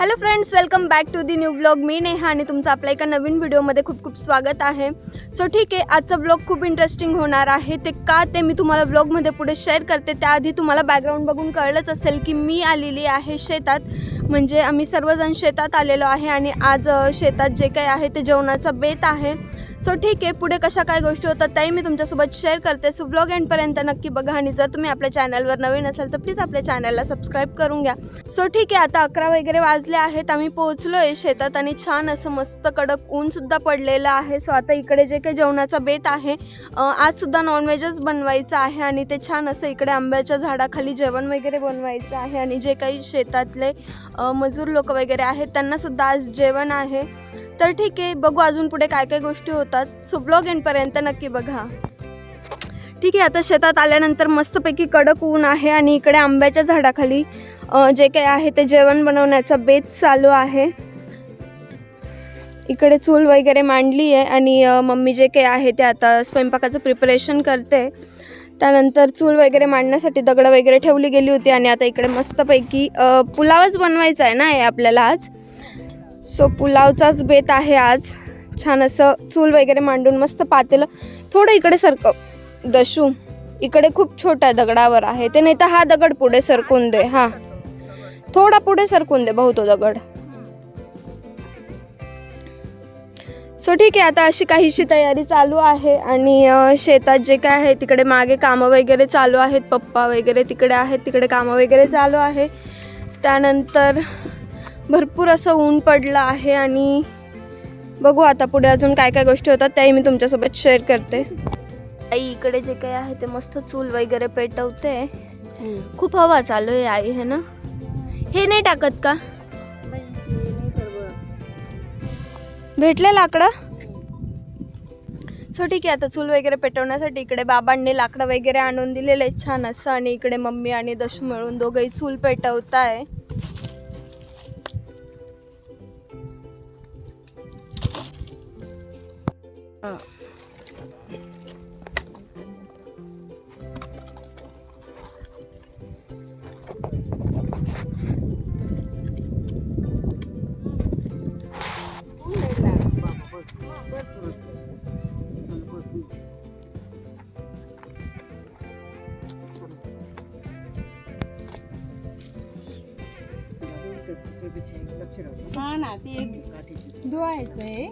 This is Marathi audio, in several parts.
Hello friends, welcome back to the new blog. मी नेहा आणि तुमचं आपल्या एका नवीन व्हिडिओमध्ये खूप खूप स्वागत आहे. सो ठीक आहे, आजचा ब्लॉग खूप इंटरेस्टिंग होणार आहे. ते मी तुम्हाला ब्लॉगमध्ये पुढे शेअर करते. त्याआधी तुम्हाला बॅकग्राऊंड बघून कळलंच असेल की मी आलेली आहे शेतात. म्हणजे आम्ही सर्वजण शेतात आलेलो आहे आणि आज शेतात जे काही आहे ते जेवणाचा बेत आहे. सो ठीक आहे, पुढे कशा काय गोष्टी होतात त्याही मी तुमच्यासोबत शेअर करते. सो ब्लॉग एंडपर्यंत नक्की बघा आणि जर तुम्ही आपल्या चॅनलवर नवीन असाल तर प्लीज आपल्या चॅनलला सबस्क्राईब करून घ्या. सो ठीक आहे, आता 11 वगैरे वाजले आहेत. आम्ही पोहोचलो आहे शेतात आणि छान असं मस्त कडक ऊनसुद्धा पडलेलं आहे. सो आता इकडे जे काही जेवणाचा बेत आहे, आजसुद्धा नॉनव्हेजच बनवायचं आहे आणि ते छान असं इकडे आंब्याच्या झाडाखाली जेवण वगैरे बनवायचं आहे. आणि जे काही शेतातले मजूर लोक वगैरे आहेत त्यांनासुद्धा आज जेवण आहे. तर ठीक आहे, बघू अजून पुढे काय काय गोष्टी होतात. सो ब्लॉग एंडपर्यंत नक्की बघा. ठीक आहे, आता शेतात आल्यानंतर मस्तपैकी कडक ऊन आहे आणि इकडे आंब्याच्या झाडाखाली जे काही आहे ते जेवण बनवण्याचा बेत चालू आहे. इकडे चूल वगैरे मांडली आहे आणि मम्मी जे काही आहे ते आता स्वयंपाकाचं प्रिपरेशन करते. त्यानंतर चूल वगैरे मांडण्यासाठी दगड वगैरे ठेवली गेली होती आणि आता इकडे मस्तपैकी पुलावच बनवायचा आहे ना हे आपल्याला आज. सो पुलावचाच बेत आहे आज. छान असं चूल वगैरे मांडून मस्त पातेलं थोडं इकडे सरकव दशू, इकडे खूप छोट्या दगडावर आहे ते, नाही तर हा दगड पुढे सरकून दे. हा थोडा पुढे सरकून दे भाऊ तो दगड. सो ठीक आहे, आता अशी काहीशी तयारी चालू आहे आणि शेतात जे काय आहे तिकडे मागे कामं वगैरे चालू आहेत. पप्पा वगैरे तिकडे आहेत, तिकडे कामं वगैरे चालू आहे. त्यानंतर भरपूर असं ऊन पडलं आहे आणि बघू आता पुढे अजून काय काय गोष्टी होतात त्याही मी तुमच्यासोबत शेअर करते. आई इकडे जे काही आहे ते मस्त चूल वगैरे पेटवते. खूप हवा चालू आहे आई, है ना? हे नाही टाकत का? भेटले लाकडं? सो ठीक आहे, आता चूल वगैरे पेटवण्यासाठी इकडे बाबांनी लाकडं वगैरे आणून दिलेले छान असं आणि इकडे मम्मी आणि दशू मिळून दोघंही चूल पेटवताय. हा ना, ते धुवायचंय.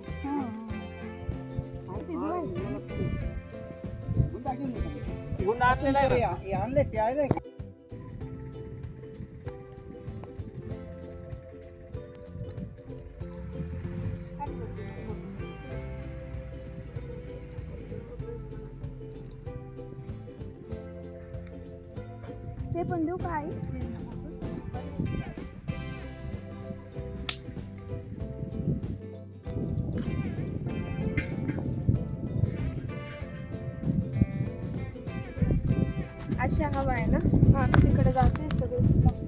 ते पण देऊ काय? अशा हवा आहे ना? हा, तिकडे जाते सगळे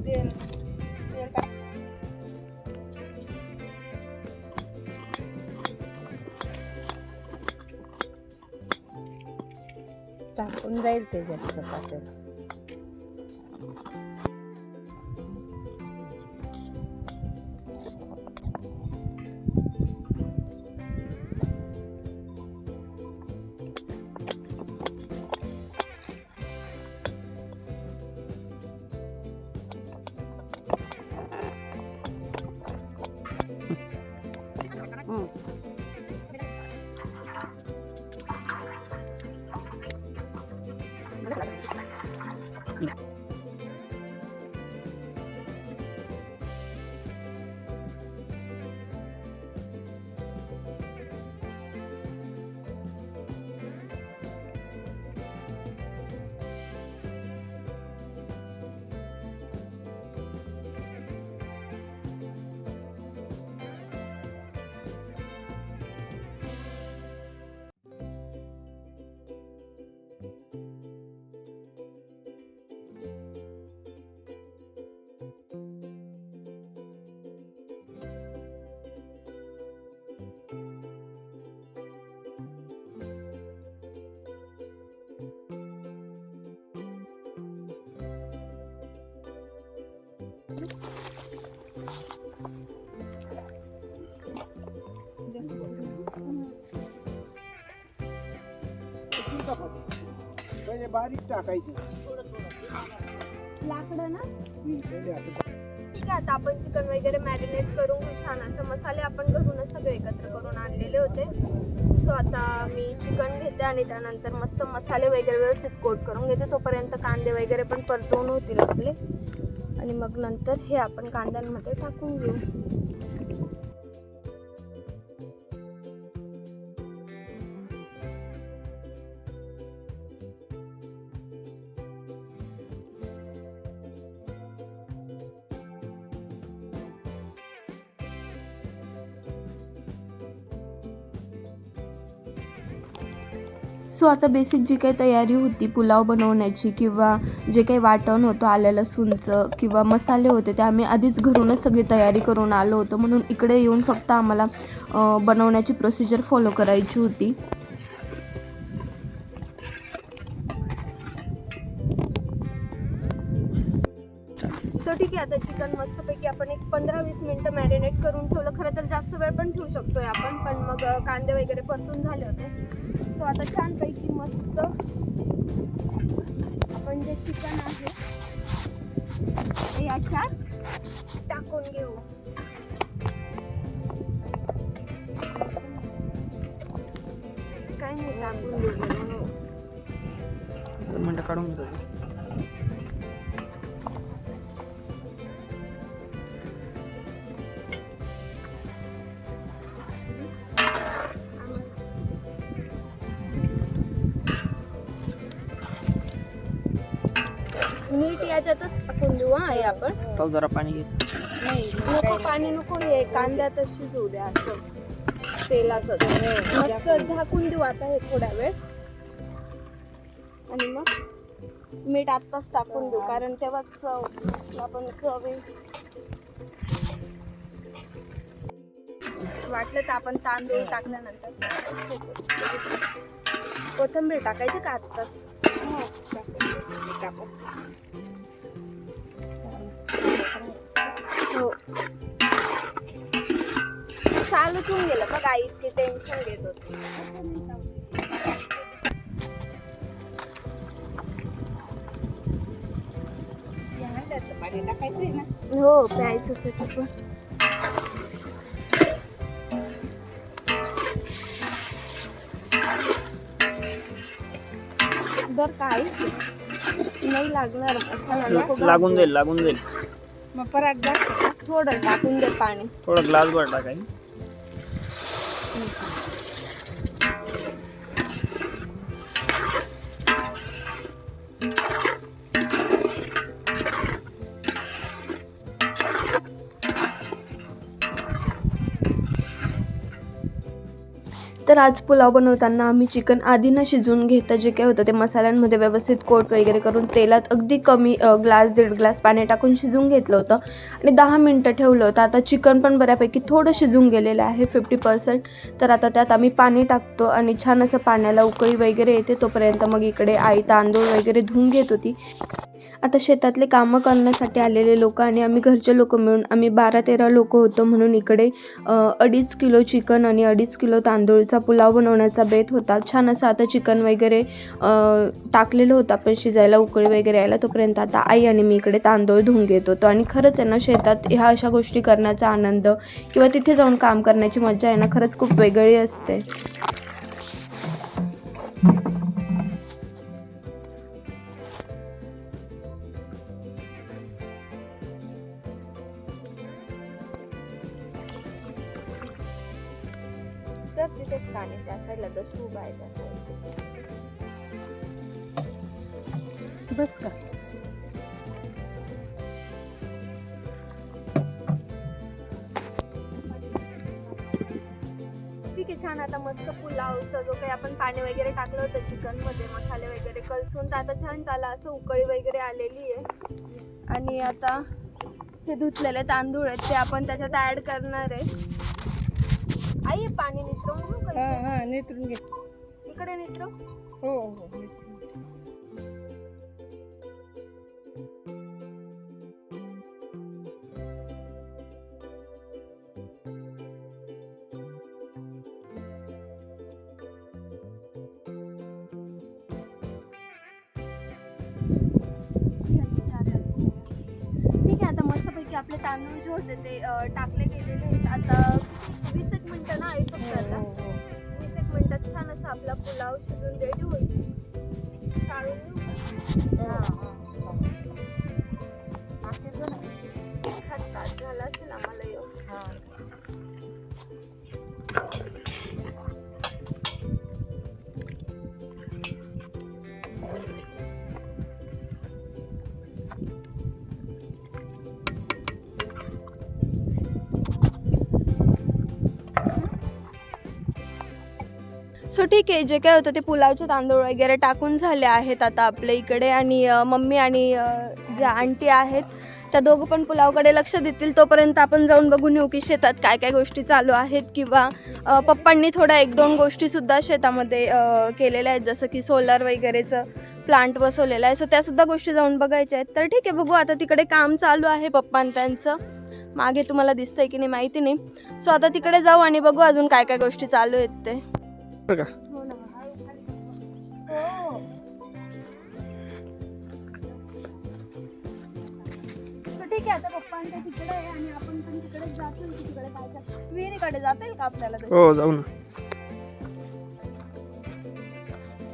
तेल टाकून जाईल ते जास्त पातेल. बारीक टाकायचे. लाकडं ना. पहिले असं ठीक आहे, आता आपण चिकन वगैरे मॅरिनेट करून घेऊ. छान असं मसाले आपण घरूनच सगळे एकत्र करून आणलेले होते. सो आता मी चिकन घेते आणि त्यानंतर मस्त मसाले वगैरे व्यवस्थित कोट करून घेते. तोपर्यंत कांदे वगैरे पण परतवून होतील आपले आणि मग नंतर हे आपण कांद्यांमध्ये टाकून घेऊ. सो आता बेसिक जी काही तयारी होती पुलाव बनवण्याची किंवा जे काही वाटण होतं आलं लसूणचं किंवा मसाले होते ते आम्ही आधीच घरूनच सगळी तयारी करून आलो होतो, म्हणून इकडे येऊन फक्त आम्हाला बनवण्याची प्रोसिजर फॉलो करायची होती. सो ठीक आहे, आता चिकन मस्तपैकी आपण एक 15-20 मिनटं मॅरिनेट करून ठेवलं. खरं तर जास्त वेळ पण ठेवू शकतोय आपण, पण मग कांदे वगैरे परतून झाले होते. सो आता छानपैकी मस्त आपण जे चिकन आहे ते याच्यात टाकून घेऊ. काय नाही, टाकून घेऊ. मिनटं काढून घेतो. मीठ याच्यातच टाकून देऊ. हा हे आपण तो जरा पाणी घेतो. नको, पाणी नको, हे कांद्यातच शिजवू द्या असं तेलातच. मस्त झाकून देऊ आता हे थोडा वेळ आणि मग मीठ आत्ताच टाकून देऊ, कारण तेव्हा चव आपण वाटलं तर आपण तांदूळ टाकल्यानंतर कोथिंबीर टाकायची का आत्ताच? हो, चालूच होऊन गेलं बघ. आई इतकी टेन्शन घेत होती. पाणी टाकायचंय ना. हो, प्यायचंच आहे ते पण. बरं काय नाही लागणार, लागून जाईल. मग परत जास्त थोडं टाकून दे पाणी. थोडं ग्लास भर टाकायचं. तर आज पुलाव बनवताना आम्ही चिकन आधी न शिजवून घेता जे काही होतं ते मसाल्यांमध्ये व्यवस्थित कोट वगैरे करून तेलात अगदी कमी ग्लास 1.5 ग्लास पाणी टाकून शिजवून घेतलं होतं आणि 10 मिनटं ठेवलं होतं. आता चिकन पण बऱ्यापैकी थोडं शिजून गेलेलं आहे 50%. तर आता त्यात आम्ही पाणी टाकतो आणि छान असं पाण्याला उकळी वगैरे येते. तोपर्यंत मग इकडे आई तांदूळ वगैरे धुवून घेत होती. आता शेतातले कामं करण्यासाठी आलेले लोक आणि आम्ही घरचे लोक मिळून आम्ही 12-13 लोक होतो, म्हणून इकडे 2.5 किलो चिकन आणि 2.5 किलो तांदूळचा पुलाव बनवण्याचा बेत होता. छान असं आता चिकन वगैरे टाकलेलं होतं आपण शिजायला, उकळी वगैरे यायला. तोपर्यंत आता आई आणि मी इकडे तांदूळ धुवून घेत होतो. आणि खरंच आहे ना, शेतात ह्या अशा गोष्टी करण्याचा आनंद किंवा तिथे जाऊन काम करण्याची मजा आहे ना, खरंच खूप वेगळी असते. तर तिथेच पाणी त्या साईडला दस उभा आहे त्या साईडला. बस का. ठीक आहे, छान. आता मस्त पुलावचं जो काही आपण पाणी वगैरे टाकलं होतं चिकनमध्ये, मसाले वगैरे कलसून, तर आता छान त्याला असं उकळी वगैरे आलेली आहे. आणि आता ते धुतलेले तांदूळ आहेत ते आपण त्याच्यात ॲड करणार आहे. आई हे पाणी नितरवून घेऊ का इथे? हा नितरून घे. इकडे नितरव. हो हो. तांदूळ जे होते ते टाकले गेलेले आहेत. आता 20 मिनिटं ना आहे फक्त. आता 20 मिनिटात छान असा आपला पुलाव शिजून रेडी होईल. काढून देऊ का? एखाद तास झाला असेल आम्हाला येऊ. सो ठीक आहे, जे काय होतं ते पुलावचे तांदूळ वगैरे टाकून झाले आहेत आता आपल्या इकडे. आणि मम्मी आणि ज्या आंटी आहेत त्या दोघं पण पुलावकडे लक्ष देतील. तोपर्यंत आपण जाऊन बघून येऊ की शेतात काय काय गोष्टी चालू आहेत, किंवा पप्पांनी थोड्या 1-2 गोष्टीसुद्धा शेतामध्ये केलेल्या आहेत, जसं की सोलर वगैरेचं प्लांट बसवलेलं आहे. सो त्यासुद्धा गोष्टी जाऊन बघायच्या आहेत. तर ठीक आहे, बघू. आता तिकडे काम चालू आहे पप्पां त्यांचं, मागे तुम्हाला दिसतंय की नाही माहिती नाही. सो आता तिकडे जाऊ आणि बघू अजून काय काय गोष्टी चालू आहेत ते. बघा हो ना. ठीक आहे, आता पप्पांच्या तिकडे आहे आणि आपण पण तिकडे जातो. तिकडे काय विहिरीकडे जाता येईल का आपल्याला? हो जाऊ ना.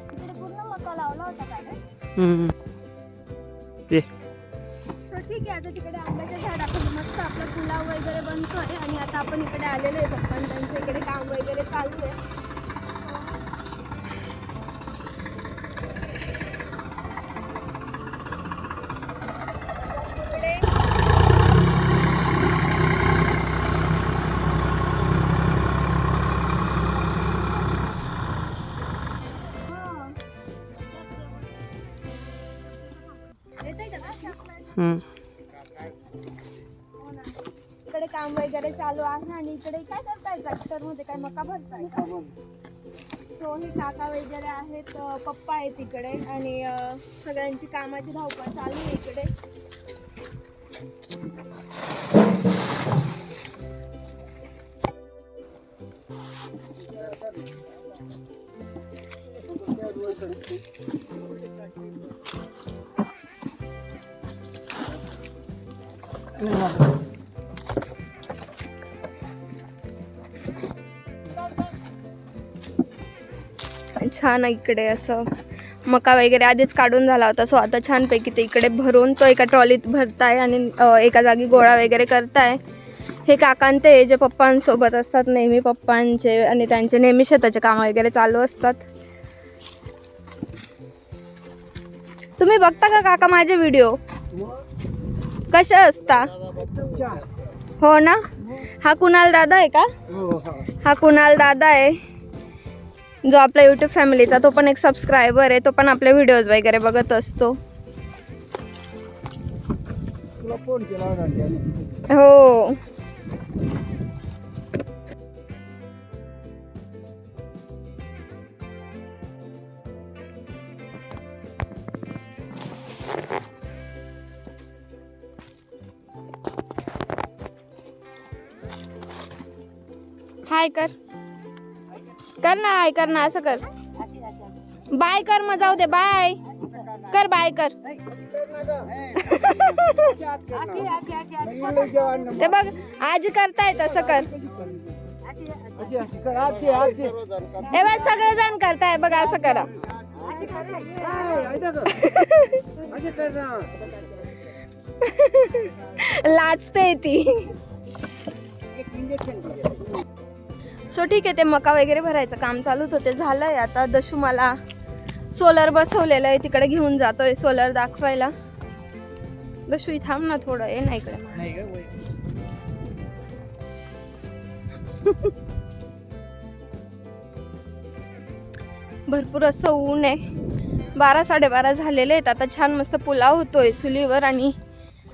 तिकडे पूर्ण मका लावला होता काय? ये तर ठीक आहे, आता तिकडे आंब्याच्या झाडाखाली मस्त आपला पुलाव वगैरे बनतोय. आणि आता आपण इकडे आलेलो आहे पप्पांच्या इकडे, काम वगैरे चालू आहे. इकडे काम वगैरे चालू आहे. आणि इकडे काय करताय? ट्रॅक्टर मध्ये काय मका भरताय का? तो हे काका वगैरे आहेत, पप्पा आहेत इकडे. आणि सगळ्यांची कामाची धावपळ चालू आहे इकडे. छान इकडे असं मका वगैरे आधीच काढून झाला होता. सो आता छानपैकी ते इकडे भरून तो एका ट्रॉलीत भरताय आणि एका जागी गोळा वगैरे करताय. हे काकां ते जे पप्पांसोबत असतात नेहमी, पप्पांचे आणि त्यांचे नेहमी शेताचे काम वगैरे चालू असतात. तुम्ही बघता का काका माझे व्हिडिओ? कशा असता? हो ना. हा कुणाल दादा आहे का? हा कुणाल दादा आहे जो आपल्या यूट्यूब फॅमिलीचा, तो पण एक सबस्क्रायबर आहे. तो पण आपले व्हिडिओज वगैरे बघत असतो. हो. हाय कर ना, हाय कर ना, असं कर. बाय कर, मग जाऊ दे. बाय कर, बाय कर. ते बघ आजी करताय तसं कर. हे बघ सगळेजण करताय बघ, असं करा. लाजते ती. सो ठीक आहे, ते मका वगैरे भरायचं काम चालूच होते, झालंय. आता दशू मला सोलर बसवलेलं आहे, तिकडे घेऊन जातोय सोलर दाखवायला. दशू थांब ना थोडं, ये ना इकडे. भरपूर असं ऊन आहे. 12-12:30 झालेले आहेत. आता छान मस्त पुलाव होतोय चुलीवर. आणि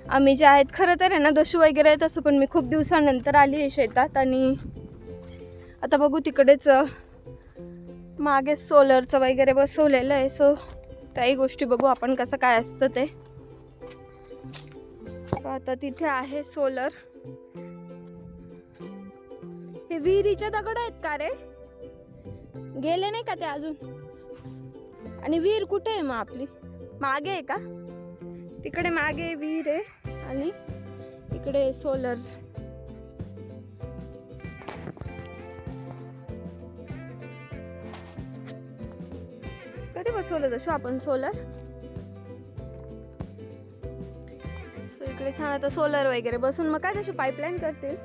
आम्ही जे आहेत, खरं तर आहे ना दशू वगैरे आहेत असं, पण मी खूप दिवसानंतर आली आहे शेतात. आणि आता बघू तिकडेच मागे सोलरचं वगैरे बसवलेलं आहे. सो त्याही गोष्टी बघू आपण कसं काय असतं ते. आता तिथे आहे सोलर. हे विहिरीचे दगड आहेत का रे? गेले नाही का ते अजून? आणि विहीर कुठे आहे मग आपली? मागे आहे का? तिकडे मागे विहीर आहे आणि इकडे सोलर. कधी बसवलं तसं आपण सोलर? इकडे छान आता सोलर वगैरे बसून मग काय तशी पाईपलाईन करतील.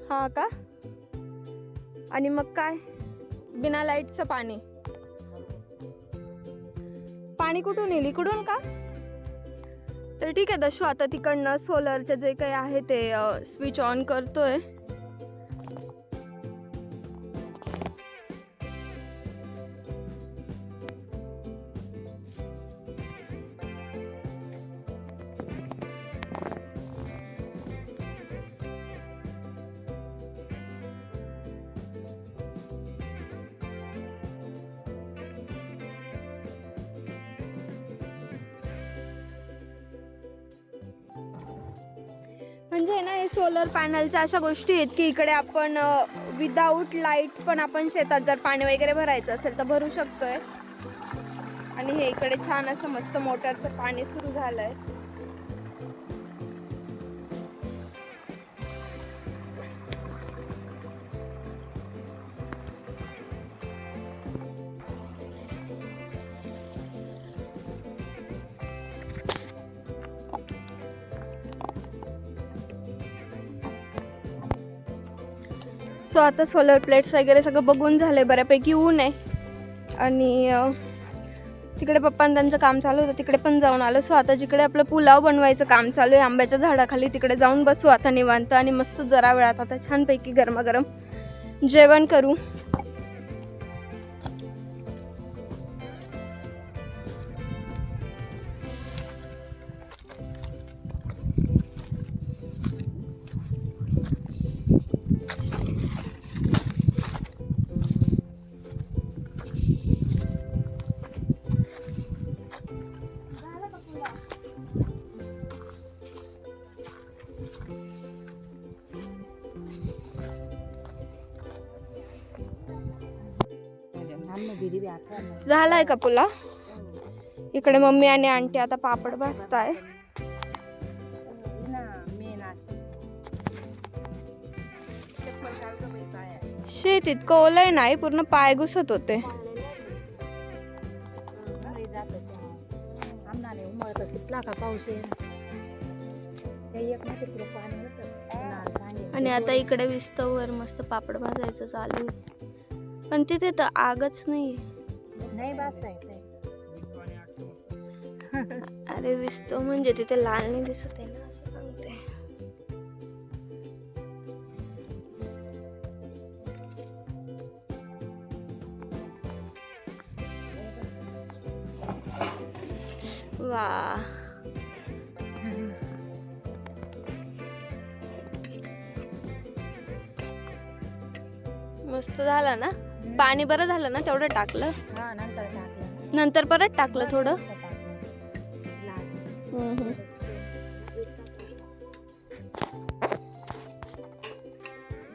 हा का? आणि मग काय बिना लाईटचं पाणी कुठून येईल? इकडून का? तर ठीक आहे दशू, आता तिकडनं सोलरचे जे काही आहे ते स्विच ऑन करतोय. म्हणजे ना हे सोलर पॅनलच्या अशा गोष्टी आहेत की इकडे आपण विदाऊट लाईट पण आपण शेतात जर पाणी वगैरे भरायचं असेल तर भरू शकतोय. आणि हे इकडे छान असं मस्त मोटरचं पाणी सुरू झालंय. सो आता सोलर प्लेट्स वगैरे सगळं बघून झालंय, बऱ्यापैकी ऊन आहे. आणि तिकडे पप्पांनी त्यांचं काम चालू होतं, तिकडे पण जाऊन आलो. सो आता जिकडे आपलं पुलाव बनवायचं काम चालू आहे आंब्याच्या झाडाखाली, तिकडे जाऊन बसू आता निवांत. आणि मस्त जरा वेळात आता छानपैकी गरमागरम जेवण करू. झालाय का पुलाव? इकडे मम्मी आणि आंटी आता पापड भाजताय. शेत इतकं ओलय नाही, पूर्ण पाय घुसत होते. आणि आता इकडे विस्तवर मस्त पापड भाजायचं चालू आहे. पण तिथे तर आगच नाही. अरे विस्तो म्हणजे तिथे लाल नाही दिसत आहे ना, असं सांगते. वा, मस्त झाला ना. पाणी बरं झालं ना, तेवढं टाकलं. नंतर परत टाकलं थोडं.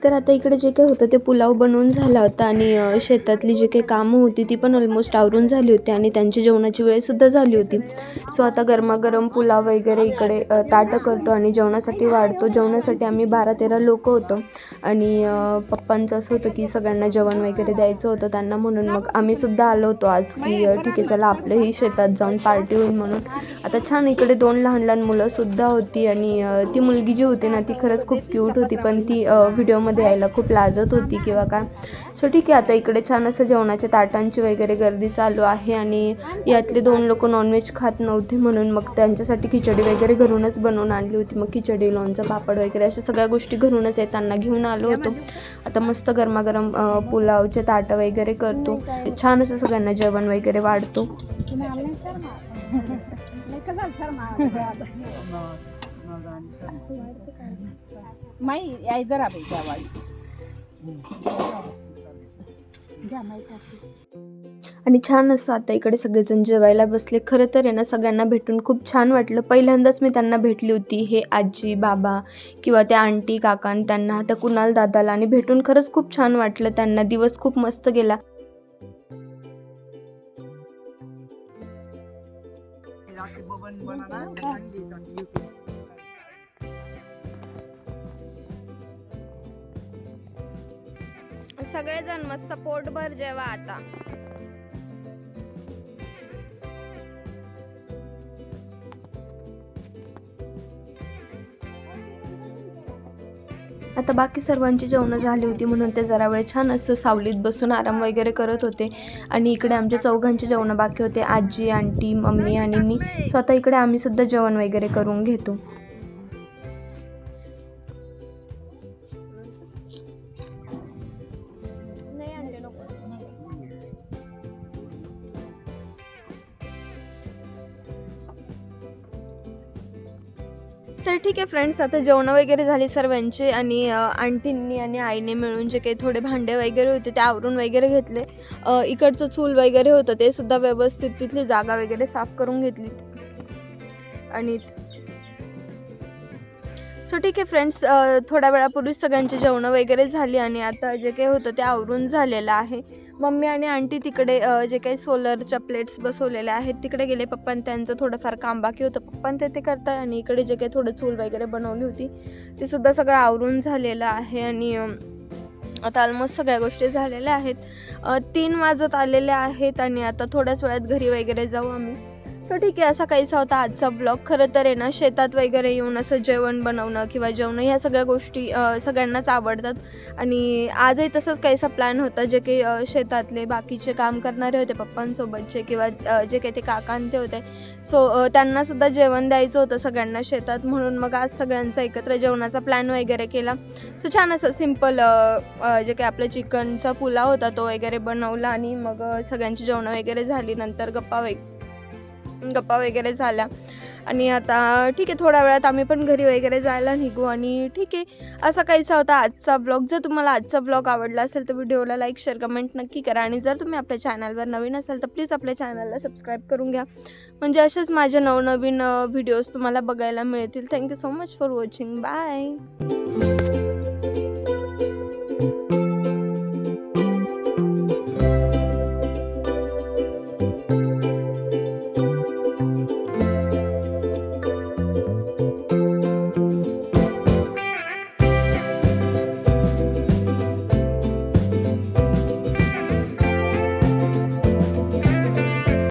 तर आता इकडे जे काही होतं ते पुलाव बनवून झाला होता. आणि शेतातली जी काही कामं होती ती पण ऑलमोस्ट आवरून झाली होती. आणि त्यांची जेवणाची वेळसुद्धा झाली होती. सो आता गरमागरम पुलाव वगैरे इकडे ताटं करतो आणि जेवणासाठी वाढतो. जेवणासाठी आम्ही 12-13 लोक होतो. आणि पप्पांचं असं होतं की सगळ्यांना जेवण वगैरे द्यायचं होतं त्यांना, म्हणून मग आम्ही सुद्धा आलो होतो आज की ठीक आहे चला आपल्याही शेतात जाऊन पार्टी होईल म्हणून. आता छान इकडे 2 लहान मुलंसुद्धा होती. आणि ती मुलगी जी होती ना ती खरंच खूप क्यूट होती, पण ती व्हिडिओमध्ये यायला खूप लाजत होती किंवा काय. सो ठीक आहे, आता इकडे छान असं जेवणाच्या ताटांची वगैरे गर्दी चालू आहे. आणि यातले 2 लोक नॉनव्हेज खात नव्हते, म्हणून मग त्यांच्यासाठी खिचडी वगैरे घरूनच बनवून आणली होती. मग खिचडी, लोणचं, पापड वगैरे अशा सगळ्या गोष्टी घरूनच आहे त्यांना घेऊन आलो होतो. आता मस्त गरमागरम पुलावचे ताटं वगैरे करतो. छान असं सगळ्यांना जेवण वगैरे वाढतो. आणि छान असं आता इकडे सगळेजण जेवायला बसले. खरं तर आहे ना सगळ्यांना भेटून खूप छान वाटलं. पहिल्यांदाच मी त्यांना भेटली होती, हे आजी बाबा किंवा त्या आंटी काकां त्यांना, त्या कुणाल दादाला. आणि भेटून खरंच खूप छान वाटलं त्यांना. दिवस खूप मस्त गेला. सगळेजण मस्त पोटभर जेवा आता. आता बाकी सर्वांची जेवणं झाली होती म्हणून ते जरा वेळ छान असं सावलीत बसून आराम वगैरे करत होते. आणि इकडे आमच्या चौघांची जेवणं बाकी होते, आजी, आंटी, मम्मी आणि मी. स्वतः इकडे आम्ही सुद्धा जेवण वगैरे करून घेतो. तर ठीक आहे फ्रेंड्स, आता जेवणं वगैरे झाली सर्वांची आणि आंटींनी आणि आईने मिळून जे काही थोडे भांडे वगैरे होते ते आवरून वगैरे घेतले. इकडचं चूल वगैरे होतं ते सुद्धा व्यवस्थित तिथली जागा वगैरे साफ करून घेतली. आणि सो ठीक आहे फ्रेंड्स, थोड्या वेळापूर्वी सगळ्यांची जेवणं वगैरे झाली आणि आता जे काही होतं ते आवरून झालेलं आहे. मम्मी आणि आंटी तिकडे जे काही सोलरच्या प्लेट्स बसवलेल्या आहेत तिकडे गेले. पप्पांनी त्यांचं थोडंफार काम बाकी होतं, पप्पांनी ते करतात. आणि इकडे जे काही थोडं चूल वगैरे बनवली होती ती सुद्धा सगळं आवरून झालेलं आहे. आणि आता ऑलमोस्ट सगळ्या गोष्टी झालेल्या आहेत. 3 वाजत आलेले आहेत आणि आता थोड्याच वेळात घरी वगैरे जाऊ आम्ही. सो ठीक आहे, असा काहीसा होता आजचा ब्लॉग. खरं तर आहे ना, शेतात वगैरे येऊन असं जेवण बनवणं किंवा जेवणं ह्या सगळ्या गोष्टी सगळ्यांनाच आवडतात. आणि आजही तसंच काहीसा प्लॅन होता. जे काही शेतातले बाकीचे काम करणारे होते पप्पांसोबतचे किंवा जे काही ते काकांते होते, सो त्यांनासुद्धा जेवण द्यायचं होतं सगळ्यांना शेतात. म्हणून मग आज सगळ्यांचा एकत्र जेवणाचा प्लॅन वगैरे केला. सो छान असं सिम्पल जे काही आपलं चिकनचा पुलाव होता तो वगैरे बनवला. आणि मग सगळ्यांची जेवणं वगैरे झाली. नंतर गप्पा वगैरे झाल्या. आणि आता ठीक आहे, थोड्या वेळात आम्ही पण घरी वगैरे जायला निघू. आणि ठीक आहे, असा काहीसा होता आजचा ब्लॉग. जर तुम्हाला आजचा ब्लॉग आवडला असेल तर व्हिडिओला लाईक, शेअर, कमेंट नक्की करा. आणि जर तुम्ही आपल्या चॅनलवर नवीन असाल तर प्लीज आपल्या चॅनलला सबस्क्राईब करून घ्या, म्हणजे असेच माझे नवनवीन व्हिडिओज तुम्हाला बघायला मिळतील. Thank you so much for watching. Bye.